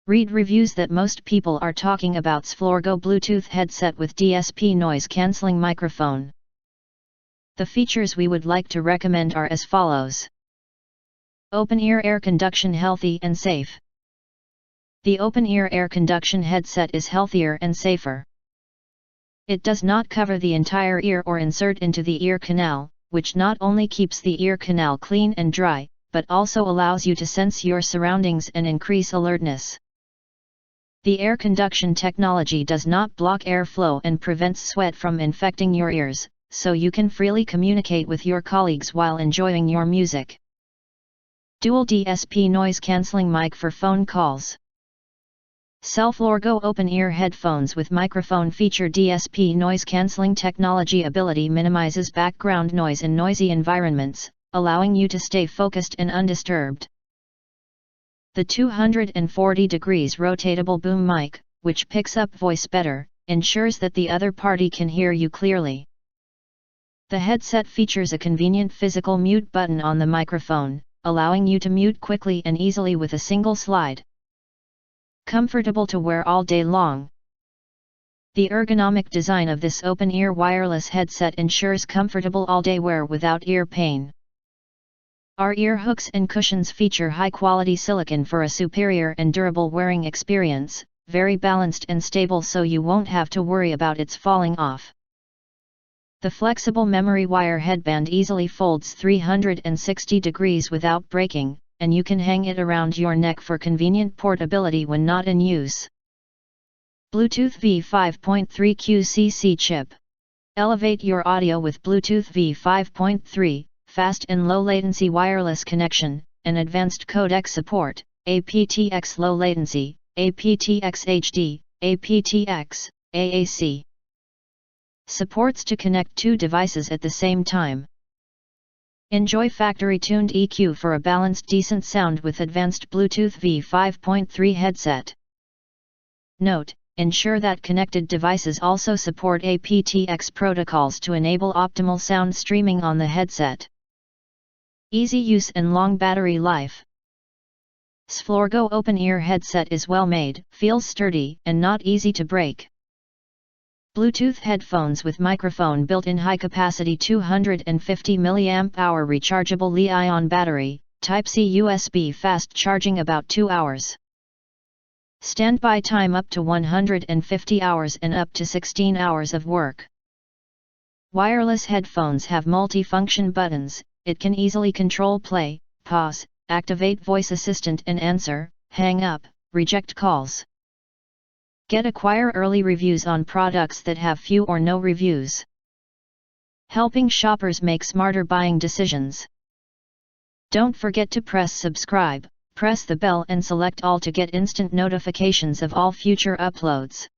Read reviews that most people are talking about Seflorgo Bluetooth headset with DSP noise cancelling microphone. The features we would like to recommend are as follows. Open-ear air conduction, healthy and safe. The open-ear air conduction headset is healthier and safer. It does not cover the entire ear or insert into the ear canal, which not only keeps the ear canal clean and dry, but also allows you to sense your surroundings and increase alertness. The air conduction technology does not block airflow and prevents sweat from infecting your ears, so you can freely communicate with your colleagues while enjoying your music. Dual DSP noise cancelling mic for phone calls. Seflorgo open-ear headphones with microphone feature DSP noise cancelling technology. Ability minimizes background noise in noisy environments, allowing you to stay focused and undisturbed. The 240 degrees rotatable boom mic, which picks up voice better, ensures that the other party can hear you clearly. The headset features a convenient physical mute button on the microphone, allowing you to mute quickly and easily with a single slide. Comfortable to wear all day long. The ergonomic design of this open-ear wireless headset ensures comfortable all-day wear without ear pain. Our ear hooks and cushions feature high-quality silicone for a superior and durable wearing experience, very balanced and stable so you won't have to worry about its falling off. The flexible memory wire headband easily folds 360 degrees without breaking, and you can hang it around your neck for convenient portability when not in use. Bluetooth V5.3 QCC chip. Elevate your audio with Bluetooth V5.3. Fast and low latency wireless connection, and advanced codec support, aptX low latency, aptX HD, aptX, AAC. Supports to connect two devices at the same time. Enjoy factory-tuned EQ for a balanced decent sound with advanced Bluetooth V5.3 headset. Note: ensure that connected devices also support aptX protocols to enable optimal sound streaming on the headset. Easy use and long battery life. Seflorgo open-ear headset is well made, feels sturdy, and not easy to break. Bluetooth headphones with microphone built-in, high-capacity 250 mAh rechargeable Li-ion battery, Type-C USB, fast charging about 2 hours. Standby time up to 150 hours and up to 16 hours of work. Wireless headphones have multi-function buttons. It can easily control play, pause, activate voice assistant and answer, hang up, reject calls. Acquire early reviews on products that have few or no reviews. Helping shoppers make smarter buying decisions. Don't forget to press subscribe, press the bell and select all to get instant notifications of all future uploads.